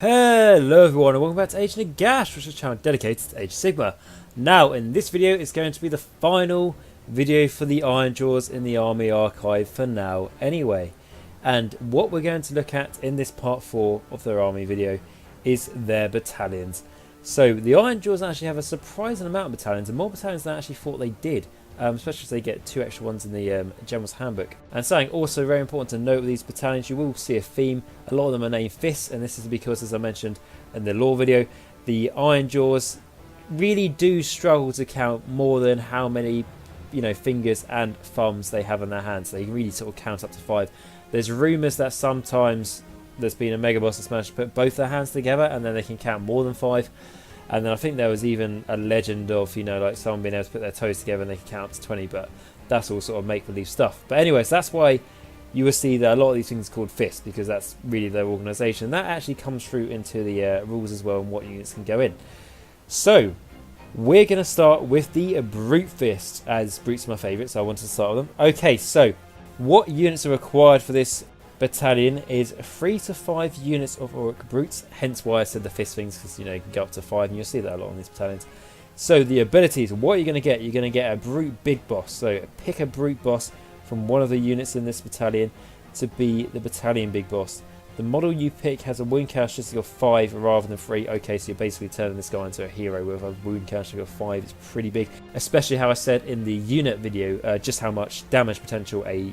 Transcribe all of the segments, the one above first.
Hello everyone and welcome back to Age Nagash, which is a channel dedicated to Age of Sigmar. Now in this video it's going to be the final video for the Ironjawz in the army archive for now anyway. And what we're going to look at in this part 4 of their army video is their battalions. So the Ironjawz actually have a surprising amount of battalions, and more battalions than I actually thought they did. Especially as they get 2 extra ones in the General's Handbook. And something also very important to note with these battalions, you will see a theme. A lot of them are named fists, and this is because, as I mentioned in the lore video, the Ironjawz really do struggle to count more than how many fingers and thumbs they have in their hands. They can really sort of count up to 5. There's rumours that sometimes there's been a mega boss that's managed to put both their hands together and then they can count more than 5. And then I think there was even a legend of, like someone being able to put their toes together and they can count to 20, but that's all sort of make-believe stuff. But anyways, that's why you will see that a lot of these things are called fists, because that's really their organisation. That actually comes through into the rules as well and what units can go in. So, we're going to start with the brute fist, as brutes are my favourite, so I wanted to start with them. Okay, so what units are required for this battalion is 3 to 5 units of Auric brutes, hence why I said the fist things, because you can go up to 5 and you'll see that a lot on these battalions. So the abilities, what are you going to get? You're going to get a brute big boss. So pick a brute boss from one of the units in this battalion to be the battalion big boss. The model you pick has a wound characteristic of 5 rather than 3. Okay, so you're basically turning this guy into a hero with a wound characteristic of 5. It's pretty big, especially how I said in the unit video, just how much damage potential a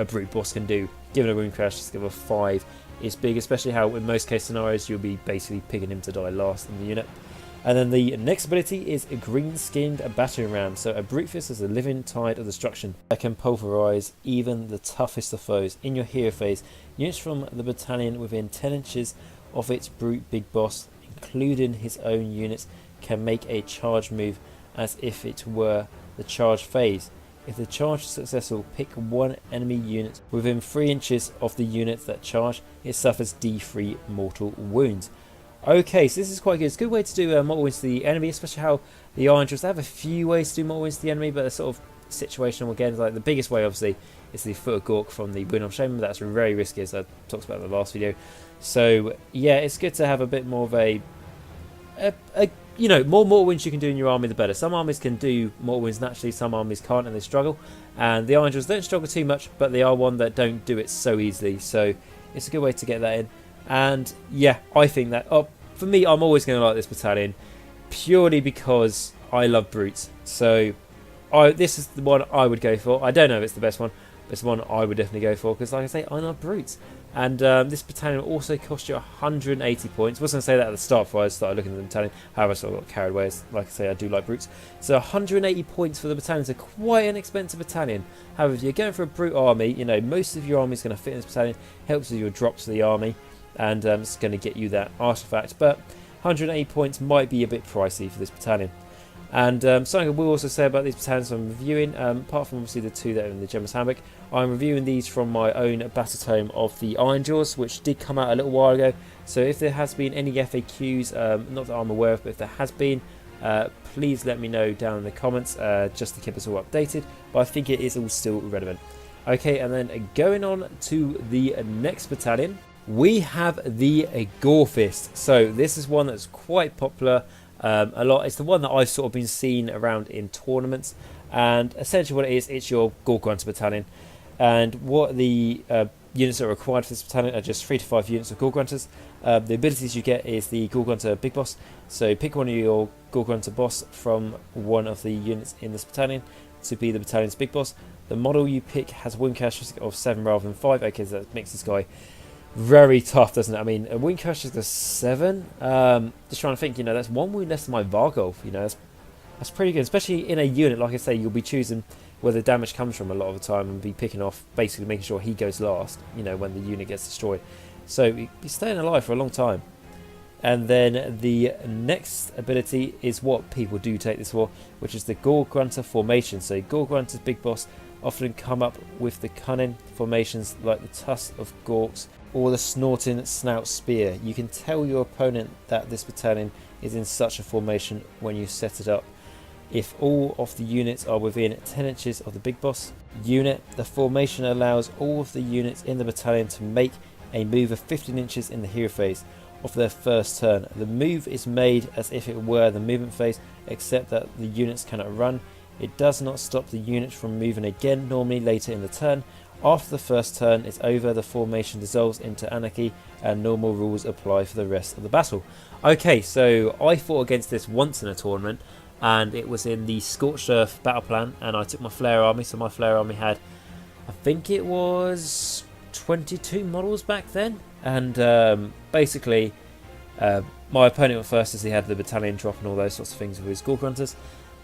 brute boss can do. Given a wound characteristic of 5 is big, especially how in most case scenarios you'll be basically picking him to die last in the unit. And then the next ability is a green-skinned battering ram. So a brute fist is a living tide of destruction that can pulverize even the toughest of foes. In your hero phase, units from the battalion within 10 inches of its brute big boss, including his own units, can make a charge move as if it were the charge phase. If the charge is successful, pick one enemy unit within 3 inches of the unit that charge. It suffers D3 mortal wounds. Okay, so this is quite good. It's a good way to do mortal wounds to the enemy, especially how the Ironjawz, they have a few ways to do mortal wounds to the enemy, but they're sort of situational again. Like the biggest way, obviously, is the foot of Gork from the Wind of Shame. That's very risky, as I talked about in the last video. So yeah, it's good to have a bit more of a more mortal wounds you can do in your army, the better. Some armies can do mortal wounds naturally, some armies can't, and they struggle. And the Ironjawz don't struggle too much, but they are one that don't do it so easily. So it's a good way to get that in. And yeah, I think that for me, I'm always going to like this battalion purely because I love brutes. So this is the one I would go for. I don't know if it's the best one, but it's the one I would definitely go for because, like I say, I love brutes. And this battalion will also cost you 180 points. I was going to say that at the start before I started looking at the battalion. However, I sort of got carried away. Like I say, I do like brutes. So 180 points for the battalion is a quite an expensive battalion. However, if you're going for a brute army, most of your army is going to fit in this battalion. Helps with your drops of the army. And it's going to get you that artifact, but 180 points might be a bit pricey for this battalion. And something I will also say about these battalions I'm reviewing, apart from obviously the 2 that are in the General's Handbook, I'm reviewing these from my own battle tome of the Ironjawz, which did come out a little while ago. So if there has been any FAQs, not that I'm aware of, but if there has been, please let me know down in the comments, just to keep us all updated. But I think it is all still relevant. Okay, and then going on to the next battalion, we have the gorefist. So this is one that's quite popular a lot. It's the one that I've sort of been seeing around in tournaments, and essentially what it is, it's your Gorgrunter battalion. And what the units that are required for this battalion are just 3 to 5 units of Gorgrunters. The abilities you get is the Gorgrunter big boss. So pick one of your Gorgrunter boss from one of the units in this battalion to be the battalion's big boss. The model you pick has a wound characteristic of 7 rather than 5. Okay, so that makes this guy very tough, doesn't it? I mean, a wound characteristic of 7. Just trying to think, that's 1 wound less than my Vargolf. That's pretty good, especially in a unit. Like I say, you'll be choosing where the damage comes from a lot of the time and be picking off, basically making sure he goes last, when the unit gets destroyed. So you're staying alive for a long time. And then the next ability is what people do take this for, which is the Gorgrunter formation. So Gorgrunter's big boss often come up with the cunning formations like the tusk of Gorks or the snorting snout spear. You can tell your opponent that this battalion is in such a formation when you set it up. If all of the units are within 10 inches of the big boss unit, the formation allows all of the units in the battalion to make a move of 15 inches in the hero phase. of their first turn. The move is made as if it were the movement phase, except that the units cannot run. It does not stop the units from moving again, normally later in the turn. After the first turn is over, the formation dissolves into anarchy and normal rules apply for the rest of the battle. Okay, so I fought against this once in a tournament, and it was in the Scorched Earth battle plan, and I took my Flare army. So my Flare army had, I think it was 22 models back then, and basically my opponent went first as he had the battalion drop and all those sorts of things with his Gore Grunters,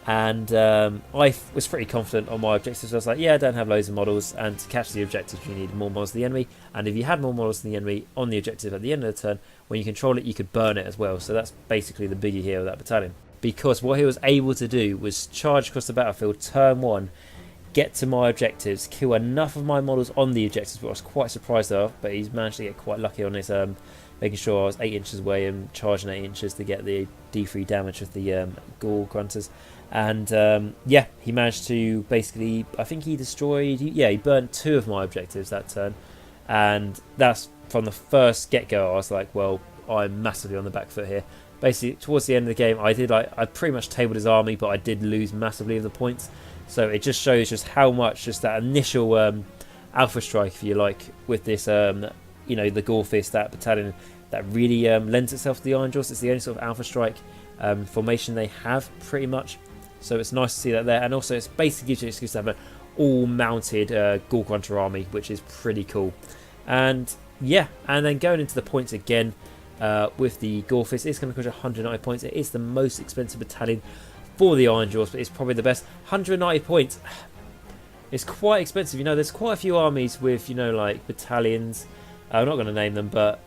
and I was pretty confident on my objectives. I was like, yeah, I don't have loads of models, and to catch the objectives you need more models than the enemy, and if you had more models than the enemy on the objective at the end of the turn, when you control it you could burn it as well. So that's basically the biggie here of that battalion, because what he was able to do was charge across the battlefield turn 1, get to my objectives, kill enough of my models on the objectives, which I was quite surprised of, but he's managed to get quite lucky on his making sure I was 8 inches away and charging 8 inches to get the D3 damage with the Gore Grunters. And yeah, he managed to basically, I think he destroyed, he burnt 2 of my objectives that turn, and that's from the first get-go. I was like, well, I'm massively on the back foot here. Basically, towards the end of the game, I pretty much tabled his army, but I did lose massively of the points. So it just shows just how much just that initial alpha strike, if you like, with this, you know, the gorefist, that battalion, that really lends itself to the Ironjawz. It's the only sort of alpha strike formation they have, pretty much. So it's nice to see that there, and also it's basically gives you an excuse to have an all-mounted Gore Grunter army, which is pretty cool. And yeah, and then going into the points again with the gorefist, it's going to cost 190 points. It is the most expensive battalion for the Ironjawz, but it's probably the best. 190 points. It's quite expensive. You know, there's quite a few armies with, you know, like battalions. I'm not going to name them, but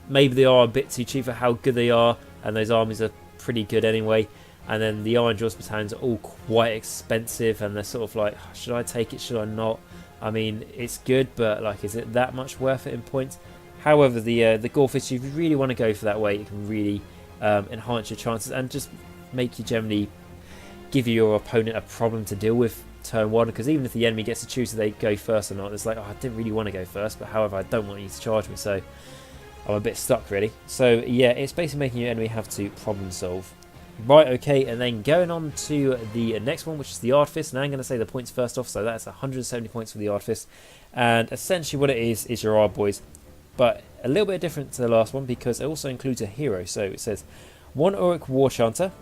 maybe they are a bit too cheap for how good they are, and those armies are pretty good anyway. And then the Ironjawz battalions are all quite expensive, and they're sort of like, should I take it, should I not? I mean, it's good, but like, is it that much worth it in points? However, the gorefist, if you really want to go for that way, it can really enhance your chances and just make you generally give your opponent a problem to deal with turn 1, because even if the enemy gets to choose if they go first or not, it's like, oh, I didn't really want to go first, but however, I don't want you to charge me, so I'm a bit stuck really. So yeah, it's basically making your enemy have to problem solve. Right, okay, and then going on to the next one, which is the ardfist. Now I'm going to say the points first off, so that's 170 points for the ardfist, and essentially what it is your ardboyz, but a little bit different to the last one because it also includes a hero. So it says 1 Uruk War Chanter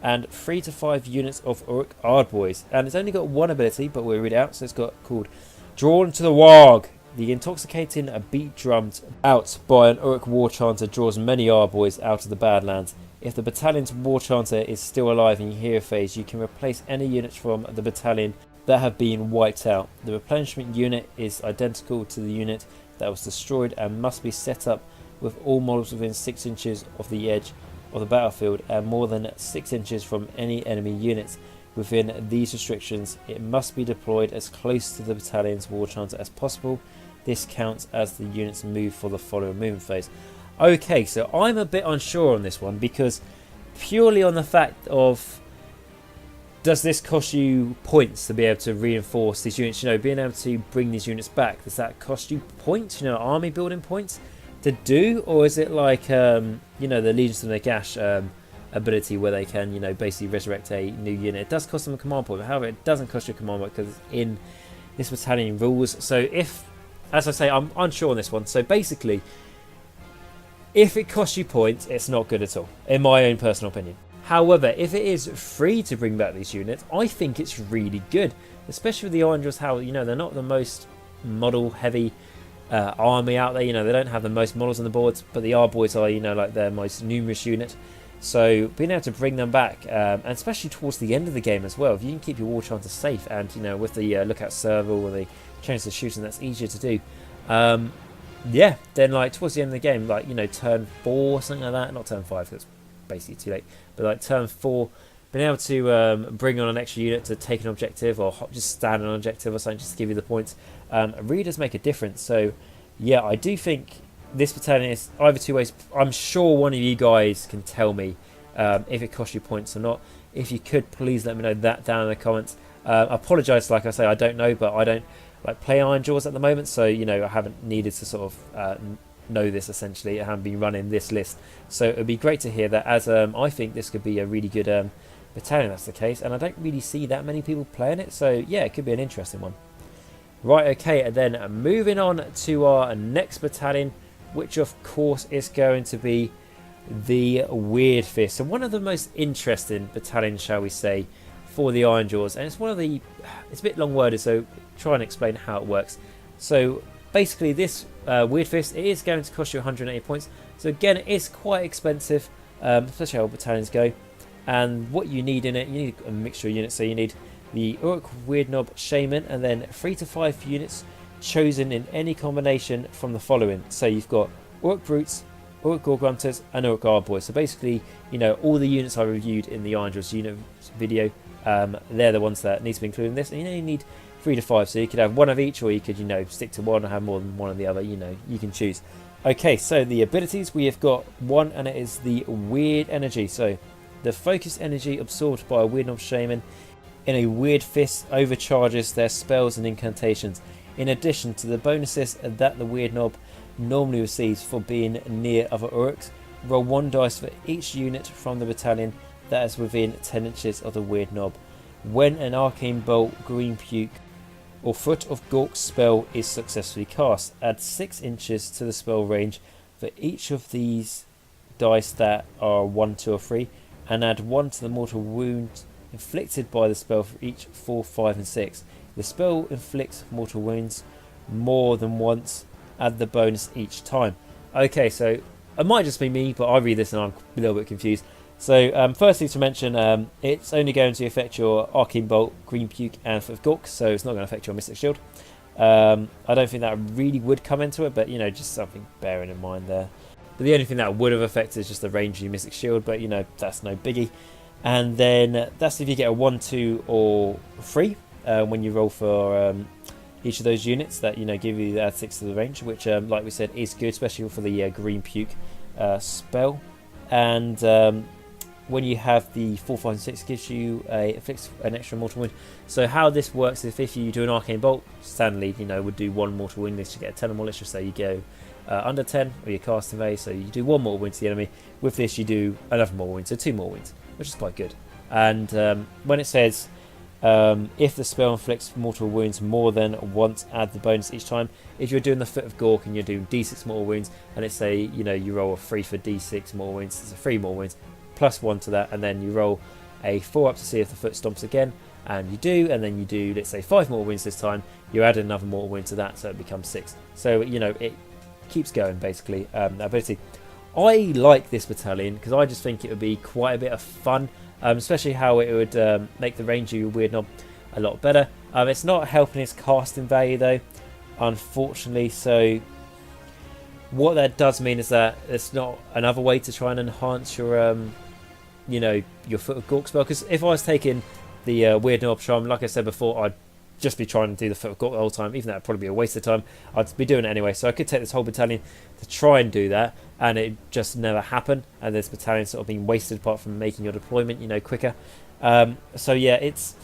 and 3 to 5 units of Uruk ardboyz, and it's only got one ability, but we'll read it out. So it's got called Drawn to the Warg. The intoxicating beat drummed out by an Uruk War Chanter draws many ardboyz out of the Badlands. If the battalion's War Chanter is still alive in your hero phase, you can replace any units from the battalion that have been wiped out. The replenishment unit is identical to the unit that was destroyed and must be set up with all models within 6 inches of the edge of the battlefield and more than 6 inches from any enemy units. Within these restrictions, it must be deployed as close to the battalion's War Chanter as possible. This counts as the unit's move for the following movement phase. Okay, so I'm a bit unsure on this one because purely on the fact of, does this cost you points to be able to reinforce these units? You know, being able to bring these units back, does that cost you points? You know, army building points to do, or is it like you know, the Legions of Nagash ability where they can, you know, basically resurrect a new unit? It does cost them a command point, but however, it doesn't cost you a command point because it's in this battalion rules. So if, as I say, I'm unsure on this one. So basically, if it costs you points, it's not good at all, in my own personal opinion. However, if it is free to bring back these units, I think it's really good. Especially with the Ironjawz, how, you know, they're not the most model-heavy army out there. You know, they don't have the most models on the boards, but the ardboyz are, you know, like their most numerous unit. So being able to bring them back, and especially towards the end of the game as well, if you can keep your War Chanter safe, and, you know, with the lookout serval and the change the shooting, that's easier to do. Yeah, then like towards the end of the game, like, you know, turn 4 or something like that, not turn 5 because it's basically too late, but like turn 4, being able to bring on an extra unit to take an objective or just stand on an objective or something just to give you the points, really does make a difference. So yeah, I do think this battalion is either two ways. I'm sure one of you guys can tell me if it costs you points or not. If you could, please let me know that down in the comments. I apologise, like I say, I don't know, but I don't like play Ironjawz at the moment, so, you know, I haven't needed to sort of know this essentially. I haven't been running this list, so it would be great to hear that, as I think this could be a really good battalion. That's the case, and I don't really see that many people playing it, so yeah, it could be an interesting one. Right, okay, and then moving on to our next battalion, which of course is going to be the weirdfist. So one of the most interesting battalions, shall we say, for the Ironjawz, and it's one of the, it's a bit long worded, so try and explain how it works. So basically this weirdfist, it is going to cost you 180 points, so again it is quite expensive, especially how battalions go. And what you need in it, you need a mixture of units, so you need the Uruk Weirdnob Shaman, and then 3 to 5 units chosen in any combination from the following. So you've got Uruk Brutes, Uruk Gorgrunters, and Uruk ardboyz. So basically, you know, all the units I reviewed in the Ironjawz unit video, they're the ones that need to be included in this. And you need 3 to 5, so you could have one of each, or you could, you know, stick to one or have more than one of the other. You know, you can choose. Okay, so the abilities, we have got one, and it is the Weird Energy. So the focused energy absorbed by a Weirdnob Shaman in a weirdfist overcharges their spells and incantations, in addition to the bonuses that the Weirdnob normally receives for being near other Uruks. Roll 1 dice for each unit from the battalion that is within 10 inches of the Weirdnob. When an Arcane Bolt, Green Puke, or Foot of Gork spell is successfully cast, add 6 inches to the spell range for each of these dice that are 1, 2, or 3, and add 1 to the mortal wound inflicted by the spell for each 4, 5, and 6. The spell inflicts mortal wounds more than once. Add the bonus each time. Okay, so it might just be me, but I read this and I'm a little bit confused. So firstly to mention, it's only going to affect your Arcane Bolt, Green Puke, and Foot of Gork, so it's not going to affect your Mystic Shield. I don't think that really would come into it, but you know, just something bearing in mind there. But the only thing that would have affected is just the range of your Mystic Shield, but you know, that's no biggie. And then that's if you get a 1, 2, or 3 when you roll for each of those units that, you know, give you add 6 to the range, which like we said is good, especially for the Green Puke spell. And when you have the 4, 5, and 6, gives you afflicts an extra mortal wound. So how this works is if you do an Arcane Bolt, standardly, you know, would do 1 mortal wound. This you get a 10 or more. Let's just say you go under 10, or you cast invade, so you do 1 mortal wound to the enemy. With this, you do another mortal wound, so 2 more wounds, which is quite good. And when it says if the spell inflicts mortal wounds more than once, add the bonus each time. If you're doing the Foot of Gork and you're doing d6 mortal wounds, and it's say, you know, you roll a 3 for d6 mortal wounds, it's a 3 mortal wounds plus 1 to that, and then you roll a 4 up to see if the foot stomps again, and you do, and then you do, let's say, 5 mortal wounds this time, you add another mortal wound to that, so it becomes 6. So, you know, it keeps going, basically, that ability. I like this battalion because I just think it would be quite a bit of fun, especially how it would make the range of your Weirdnob a lot better. It's not helping its casting value though, unfortunately, so what that does mean is that it's not another way to try and enhance your you know, your Foot of Gork spell, because if I was taking the Weirdnob charm, like I said before, I'd just be trying to do the Foot of Gork the whole time, even though it'd probably be a waste of time. I'd be doing it anyway, so I could take this whole battalion to try and do that, and it just never happened, and this battalion sort of being wasted apart from making your deployment, you know, quicker. So yeah, it's,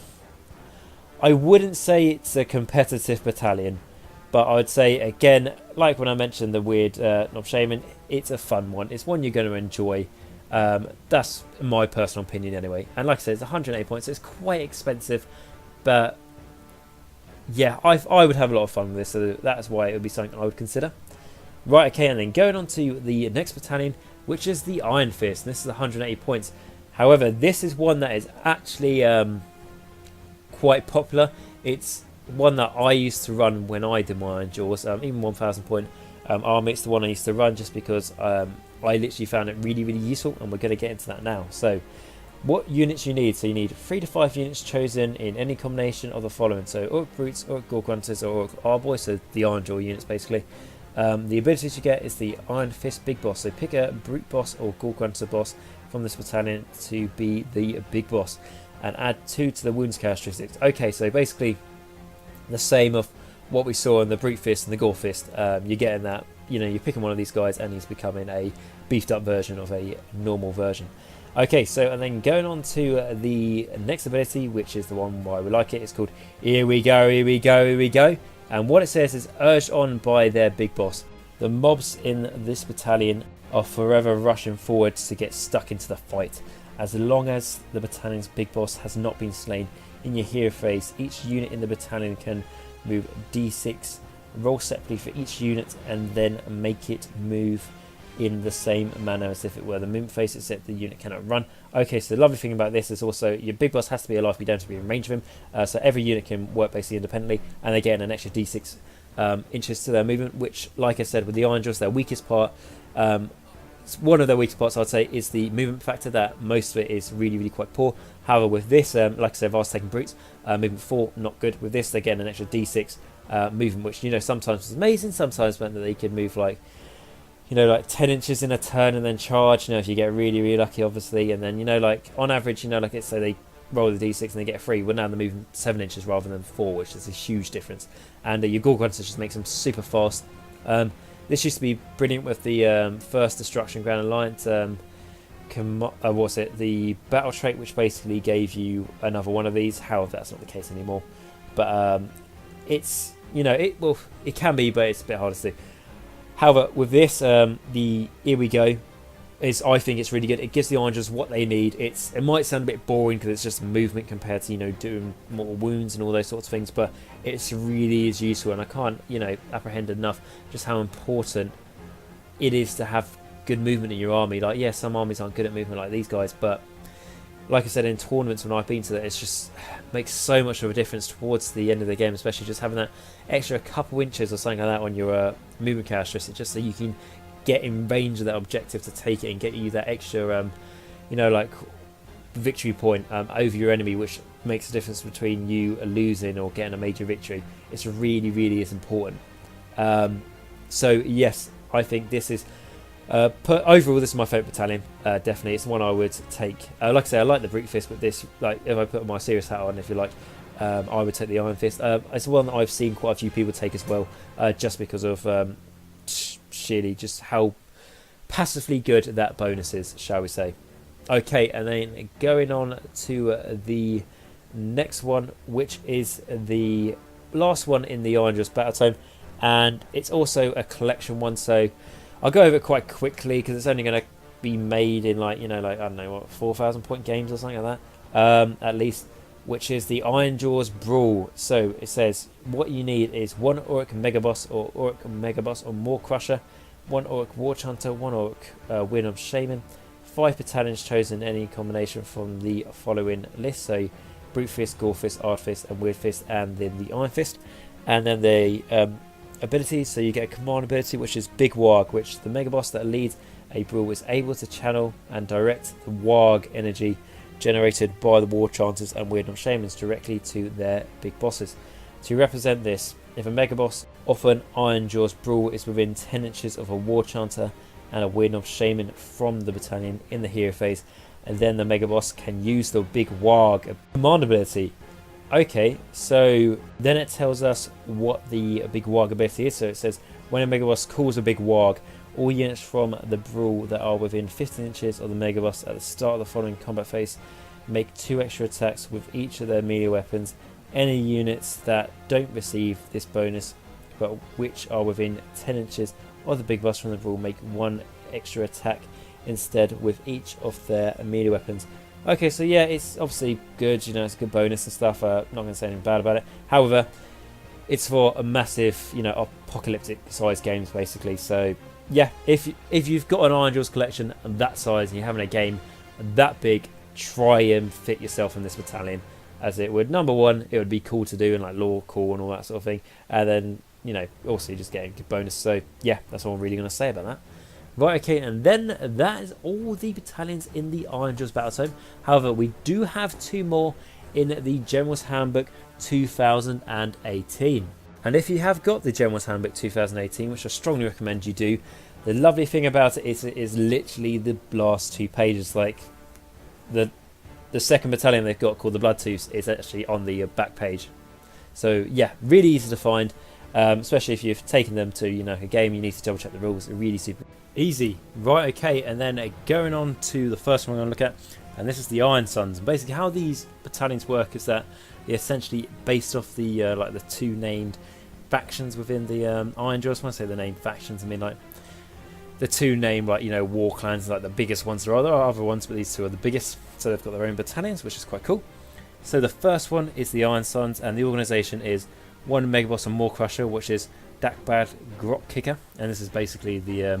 I wouldn't say it's a competitive battalion, but I would say, again, like when I mentioned the Weird Knob Shaman, it's a fun one. It's one you're going to enjoy. That's my personal opinion anyway. And like I said, it's 180 points. It's quite expensive, but yeah, I would have a lot of fun with this, so that's why it would be something I would consider. Right, okay, and then going on to the next battalion, which is the Ironfist. This is 180 points. However, this is one that is actually quite popular. It's one that I used to run when I did my Ironjawz, even 1000 point army. It's the one I used to run just because I literally found it really, really useful, and we're going to get into that now. So what units you need? So you need 3 to 5 units chosen in any combination of the following. So Uruk Brutes, Uruk Gorgrunters, or Uruk ardboyz, so the Ironjawz units basically. The abilities you get is the Iron Fist Big Boss. So pick a Brute Boss or Gorgrunter Boss from this battalion to be the Big Boss, and add 2 to the wounds characteristics. Okay, so basically the same of what we saw in the Brute Fist and the Gore Fist. You're getting that, you know, you're picking one of these guys and he's becoming a beefed up version of a normal version. Okay, so and then going on to the next ability, which is the one why we like it. It's called Here We Go, Here We Go, Here We Go. And what it says is urged on by their big boss. The mobs in this battalion are forever rushing forward to get stuck into the fight. As long as the battalion's big boss has not been slain in your hero phase, each unit in the battalion can move d6, roll separately for each unit, and then make it move in the same manner as if it were the movement phase, except the unit cannot run. Okay, so the lovely thing about this is also your big boss has to be alive, but you don't have to be in range of him, so every unit can work basically independently, and they get an extra d6 inches to their movement, which, like I said, with the Ironjawz, their weakest part, one of their weakest parts, I'd say, is the movement factor. That most of it is really quite poor. However, with this, like I said, if I was taking brutes, movement 4, not good. With this, they're getting an extra d6 movement, which, you know, sometimes is amazing, sometimes meant that they could move like, you know, like 10 inches in a turn and then charge, you know, if you get really lucky, obviously. And then, you know, like on average, you know, like let's say they roll the d6 and they get a 3, well, now they're moving 7 inches rather than 4, which is a huge difference. And your gorefist just makes them super fast. This used to be brilliant with the first Destruction Ground Alliance, what's it, the battle trait, which basically gave you another one of these. However, that's not the case anymore. But it's, you know, it can be, but it's a bit harder to do. However, with this, the here we go is, I think it's really good. It gives the Ironjawz what they need. It might sound a bit boring because it's just movement compared to, you know, doing mortal wounds and all those sorts of things, but it's really is useful, and I can't, you know, apprehend enough just how important it is to have good movement in your army. Like, yeah, some armies aren't good at movement like these guys, but like I said, in tournaments when I've been to that, it's just makes so much of a difference towards the end of the game, especially just having that extra couple inches or something like that on your movement characteristic, just so you can get in range of that objective to take it and get you that extra, you know, like victory point over your enemy, which makes a difference between you losing or getting a major victory. It's really is important. So yes, I think this is overall this is my favourite battalion. Definitely, it's one I would take. Like I say, I like the brute fist, but this, like, if I put my serious hat on, if you like, I would take the iron fist. It's one that I've seen quite a few people take as well, just because of sheerly just how passively good that bonus is, shall we say. Okay, and then going on to the next one, which is the last one in the Ironjawz battle tome, and it's also a collection one, so I'll go over it quite quickly because it's only going to be made in, like, you know, like, I don't know, what, 4,000 point games or something like that, at least, which is the Ironjawz Brawl. So it says what you need is 1 Orc Megaboss or Orc Megaboss or more Crusher, 1 Orc Warch Hunter, 1 Orc Weirdfist Shaman, 5 battalions chosen in any combination from the following list, so Brute Fist, Gorefist, Ardfist and Weirdfist, and then the Iron Fist. And then the abilities, so you get a command ability, which is Big Warg, which the Megaboss that leads a brawl is able to channel and direct the Warg energy generated by the War Chanters and Weirdfist Shamans directly to their big bosses. To represent this, if a Megaboss of an Ironjawz Brawl is within 10 inches of a War Chanter and a Weirdfist Shaman from the battalion in the hero phase, and then the Megaboss can use the Big Warg command ability. Okay, so then it tells us what the Big Warg ability is. So it says, when a Megaboss calls a Big Warg, all units from the brawl that are within 15 inches of the Megaboss at the start of the following combat phase make 2 extra attacks with each of their melee weapons. Any units that don't receive this bonus, but which are within 10 inches of the Big Boss from the brawl, make 1 extra attack instead with each of their melee weapons. Okay, so yeah, it's obviously good, you know, it's a good bonus and stuff. Not going to say anything bad about it. However, it's for a massive, you know, apocalyptic size games basically. So yeah, if you've got an Ironjawz collection that size and you're having a game that big, try and fit yourself in this battalion, as it would. Number one, it would be cool to do, and like lore cool and all that sort of thing. And then, you know, also you're just getting a good bonus. So yeah, that's all I'm really going to say about that. Right, okay, and then that is all the battalions in the Ironjawz battle tome. However, we do have 2 more in the General's Handbook 2018. And if you have got the General's Handbook 2018, which I strongly recommend you do, the lovely thing about it is literally the last 2 pages. Like the second battalion they've got, called the Bloodtooths, is actually on the back page. So yeah, really easy to find, especially if you've taken them to, you know, a game. You need to double check the rules. They're really super easy. Right, okay, and then going on to the first one I'm going to look at, and this is the Iron Sons. And basically how these battalions work is that they're essentially based off the like the 2 named factions within the Ironjawz. When I say the name factions, I mean like the two name, like, you know, war clans, like the biggest ones. There are other ones, but these two are the biggest. So they've got their own battalions, which is quite cool. So the first one is the Iron Sons, and the organisation is 1 Megaboss and More Crusher, which is Dakbad Grot Kicker, and this is basically the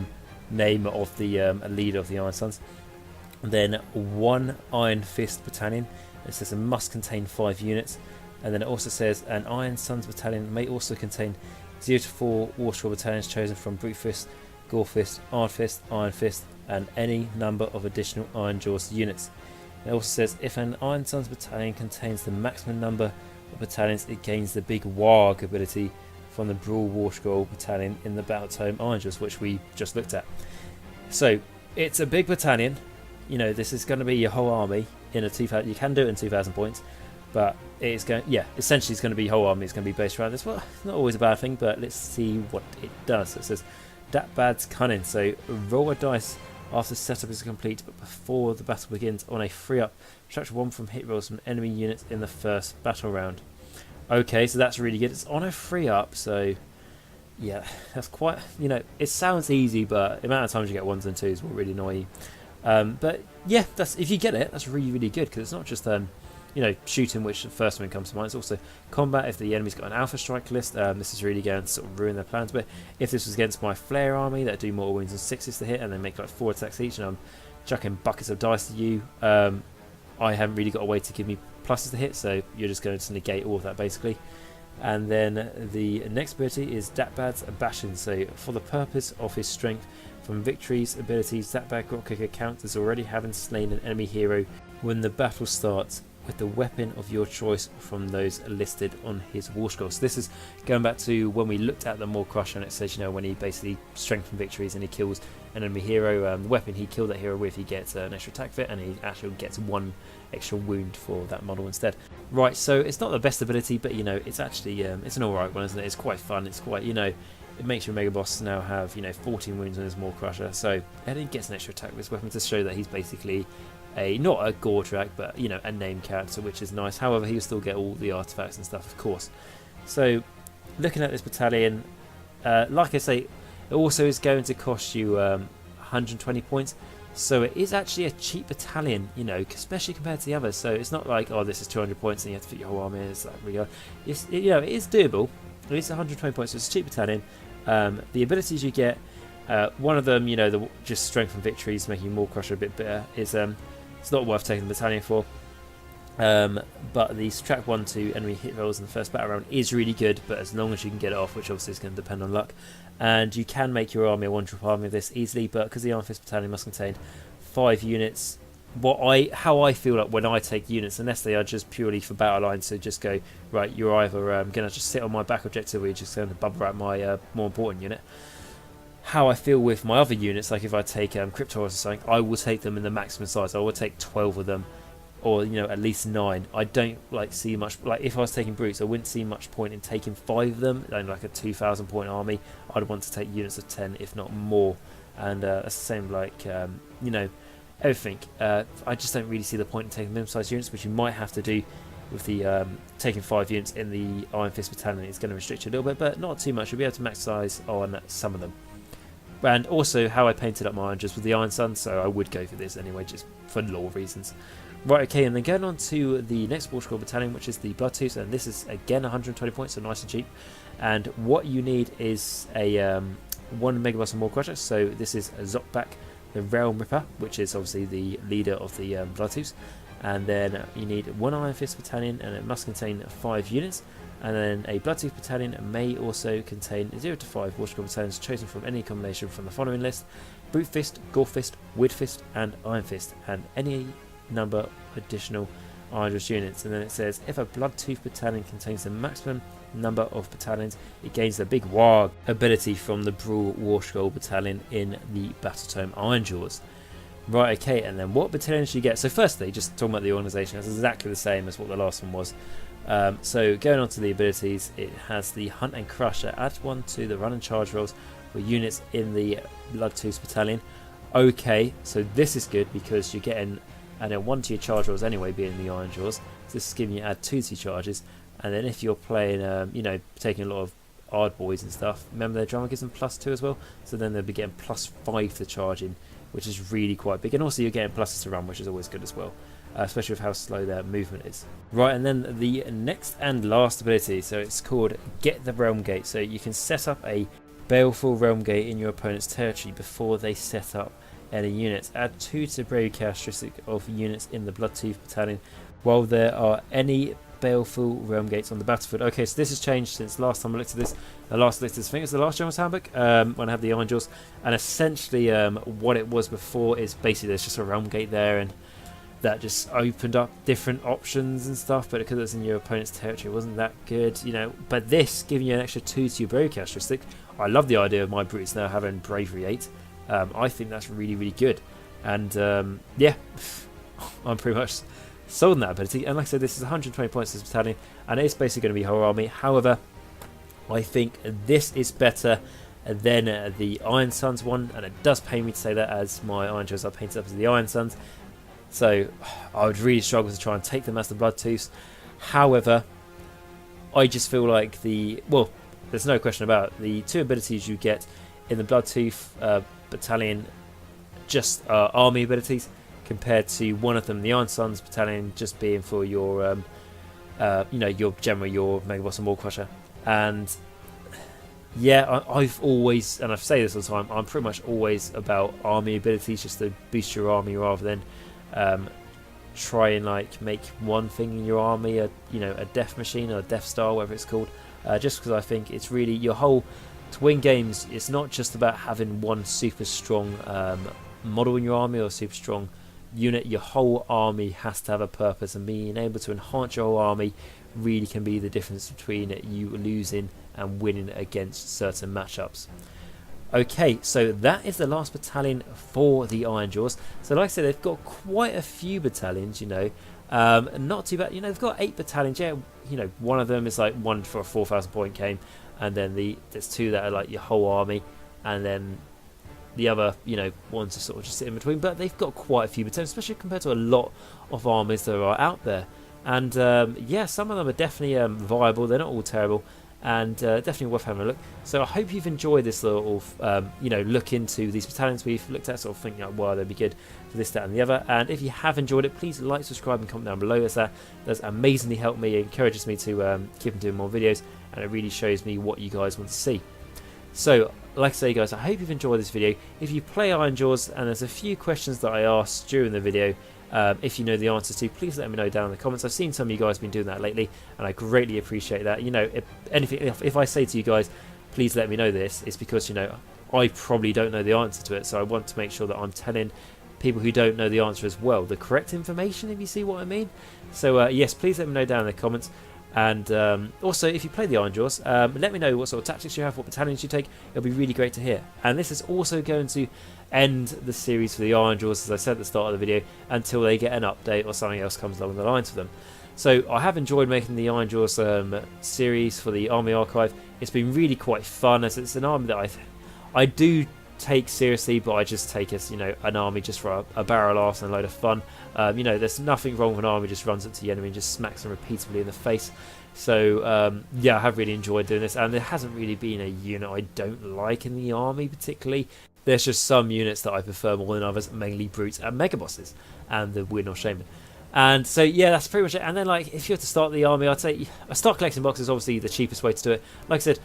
name of the leader of the Iron Sons. Then 1 Iron Fist Battalion. It says it must contain 5 units, and then it also says an Iron Sons Battalion may also contain 0 to 4 Warscroll battalions chosen from Brutefist, Gorefist, Ardfist, Ironfist, and any number of additional Ironjawz units. It also says if an Iron Sons battalion contains the maximum number of battalions, it gains the big Warg ability from the Brawl Warscroll battalion in the Battalion Ironjawz, which we just looked at. So it's a big battalion. You know, this is going to be your whole army in a 2,000. You can do it in 2,000 points, but it's going. Yeah, essentially, it's going to be whole army. It's going to be based around this. Well, it's not always a bad thing, but let's see what it does. So it says Dakbad's Cunning. So roll a dice after setup is complete, but before the battle begins. On a free up, subtract 1 from hit rolls from enemy units in the first battle round. Okay, so that's really good. It's on a free up, so yeah, that's quite. You know, it sounds easy, but the amount of times you get 1s and 2s will really annoy you. But yeah, that's, if you get it, that's really, really good, because it's not just you know, shooting, which the first one comes to mind. It's also combat. If the enemy's got an alpha strike list, this is really going to sort of ruin their plans. But if this was against my flare army that do mortal wounds and 6s to hit, and then make like 4 attacks each, and I'm chucking buckets of dice to you, I haven't really got a way to give me pluses to hit, so you're just going to negate all of that basically. And then the next ability is Dakbad's Bastion. So for the purpose of his strength from victories abilities, Dakbad Grot Kicker counts as already having slain an enemy hero when the battle starts with the weapon of your choice from those listed on his war scroll. So this is going back to when we looked at the More Crusher, and it says, you know, when he basically strengthens victories and he kills an enemy hero, the weapon he killed that hero with, he gets an extra attack fit, and he actually gets 1 extra wound for that model instead. Right, so it's not the best ability, but you know, it's actually it's an alright one, isn't it? It's quite fun. It's quite, you know, it makes your Mega Boss now have, you know, 14 wounds on his More Crusher, so and he gets an extra attack with his weapon to show that he's basically not a gore track, but you know, a name character, which is nice. However, he'll still get all the artifacts and stuff, of course. So looking at this battalion, like I say, it also is going to cost you 120 points, so it is actually a cheap battalion, you know, especially compared to the others. So it's not like, oh, this is 200 points and you have to fit your whole army. It's like really hard. You know, it is doable. It is 120 points, so it's a cheap battalion. The abilities you get, one of them, you know, the just strength and victories, making More Crusher a bit better, is it's not worth taking the battalion for. But the subtract 1 to enemy hit rolls in the first battle round is really good, but as long as you can get it off, which obviously is going to depend on luck. And you can make your army a one-drop army of this easily, but because the Ironfist battalion must contain 5 units, how I feel like when I take units, unless they are just purely for battle lines, so just go, right, you're either going to just sit on my back objective, or you're just going to bubble out my more important unit. How I feel with my other units, like if I take Cryptosaurs or something, I will take them in the maximum size. I will take 12 of them, or you know, at least 9. I don't like see much, like if I was taking brutes, I wouldn't see much point in taking 5 of them. Like a 2,000 point army, I'd want to take units of 10, if not more. And that's the same like you know, everything. I just don't really see the point in taking minimum-sized units, which you might have to do with the taking 5 units in the Iron Fist battalion. It's going to restrict you a little bit, but not too much. You'll be able to max size on some of them. And also how I painted up my Ironjawz with the Iron Sun, so I would go for this anyway, just for lore reasons. Right, okay, and then going on to the next Warscroll battalion, which is the Bloodtooth, and this is again 120 points, so nice and cheap. And what you need is a 1 Megaboss and More Crusher. So this is a Zokbak, the Realm Ripper, which is obviously the leader of the Bloodtooth. And then you need 1 Iron Fist battalion, and it must contain 5 units. And then a Bloodtooth battalion may also contain 0 to 5 Warscroll battalions chosen from any combination from the following list: Brutefist, Gorefist, Weirdfist, and Ironfist, and any number of additional Ironjawz units. And then it says if a Bloodtooth battalion contains the maximum number of battalions, it gains the Big Warg ability from the Brawl Warscroll battalion in the Battletome Ironjawz. Right, okay, and then what battalions do you get? So firstly, just talking about the organisation, it's exactly the same as what the last one was. So going on to the abilities, it has the Hunt and Crush. Add 1 to the run and charge rolls for units in the Bloodtooth battalion. Okay, so this is good because you're getting add 1 to your charge rolls anyway, being the Ironjawz. So this is giving you add 2 to your charges, and then if you're playing, you know, taking a lot of ardboyz and stuff, remember their drama gives them +2 as well, so then they'll be getting +5 to charging, which is really quite big, and also you're getting pluses to run, which is always good as well, especially with how slow their movement is. Right, and then the next and last ability, so it's called Get the Realm Gate. So you can set up a baleful realm gate in your opponent's territory before they set up any units. Add 2 to the bravery characteristic of units in the Bloodtooth battalion while there are any baleful realm gates on the battlefield. Okay, so this has changed since last time I looked at this. The last I looked at this, I think it was the last General's Handbook, when I had the Ironjawz, and essentially what it was before is basically there's just a realm gate there, and that just opened up different options and stuff, but because it's in your opponent's territory, it wasn't that good, you know. But this, giving you an extra 2 to your bravery characteristic, I love the idea of my brutes now having bravery 8. I think that's really, really good. And yeah, I'm pretty much sold on that ability. And like I said, this is 120 points this battalion, and it's basically going to be whole army. However, I think this is better than the Iron Suns one, and it does pain me to say that, as my Ironjawz are painted up as the Iron Suns. So I would really struggle to try and take them as the Bloodtooths. However, I just feel like there's no question about it, the 2 abilities you get in the Bloodtooth battalion just army abilities, compared to one of them, the Iron Suns battalion, just being for your you know, your general, your Mega Boss and Wall Crusher. And yeah, I've always, and I say this all the time, I'm pretty much always about army abilities, just to boost your army rather than try and like make one thing in your army a death machine or a Death Star, whatever it's called. Just because I think it's really your whole, to win games, it's not just about having one super strong model in your army or super strong unit. Your whole army has to have a purpose, and being able to enhance your whole army really can be the difference between you losing and winning against certain matchups. Okay, so that is the last battalion for the Ironjawz. So like I said, they've got quite a few battalions, you know. Not too bad, you know, they've got 8 battalions. Yeah, you know, one of them is like one for a 4,000 point game, and then there's 2 that are like your whole army, and then the other, you know, ones are sort of just sit in between. But they've got quite a few battalions, especially compared to a lot of armies that are out there. And yeah, some of them are definitely viable. They're not all terrible, and definitely worth having a look. So I hope you've enjoyed this little you know, look into these battalions we've looked at, sort of thinking like, wow, they'd be good for this, that and the other. And if you have enjoyed it, please like, subscribe and comment down below, as that does amazingly help me. It encourages me to keep on doing more videos, and it really shows me what you guys want to see. So like I say, guys, I hope you've enjoyed this video. If you play Ironjawz and there's a few questions that I asked during the video, if you know the answers to, please let me know down in the comments. I've seen some of you guys have been doing that lately, and I greatly appreciate that. You know, if I say to you guys, please let me know this, it's because, you know, I probably don't know the answer to it, so I want to make sure that I'm telling people who don't know the answer as well the correct information, if you see what I mean. So yes, please let me know down in the comments. And also, if you play the Ironjawz, let me know what sort of tactics you have, what battalions you take. It'll be really great to hear. And this is also going to end the series for the Ironjawz, as I said at the start of the video, until they get an update or something else comes along the lines for them. So I have enjoyed making the Ironjawz series for the Army Archive. It's been really quite fun, as it's an army that I do take seriously, but I just take as, you know, an army just for a barrel arse and a load of fun. You know, there's nothing wrong with an army just runs up to the enemy and just smacks them repeatedly in the face. So yeah, I have really enjoyed doing this, and there hasn't really been a unit I don't like in the army particularly. There's just some units that I prefer more than others, mainly brutes and mega bosses and the Win or Shaman. And so yeah, that's pretty much it. And then, like, if you have to start the army, I'd say start collecting boxes. Obviously the cheapest way to do it. Like I said,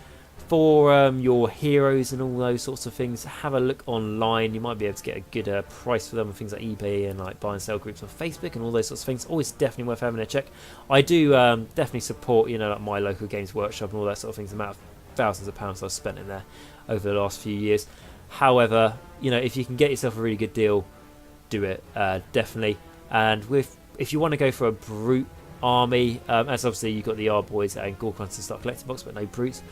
for your heroes and all those sorts of things, have a look online. You might be able to get a good price for them on things like eBay and like buy and sell groups on Facebook and all those sorts of things. Always definitely worth having a check. I do definitely support, you know, like my local games workshop and all that sort of things. The amount of thousands of pounds I've spent in there over the last few years. However, you know, if you can get yourself a really good deal, do it, definitely. And if you want to go for a brute army, as obviously you've got the ardboyz and gorefist to start collecting box, but no brutes.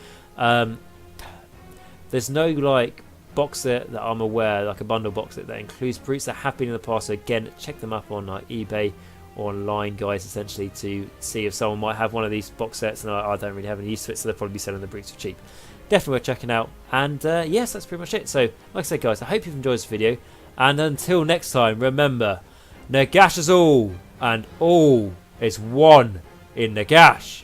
There's no like box set that I'm aware, like a bundle box set that includes brutes. That have been in the past, so again, check them up on like eBay or online, guys, essentially, to see if someone might have one of these box sets, and I don't really have any use for it, so they'll probably be selling the brutes for cheap. Definitely worth checking out. And yes, that's pretty much it. So like I said, guys, I hope you've enjoyed this video, and until next time, remember, Nagash is all, and all is one in Nagash.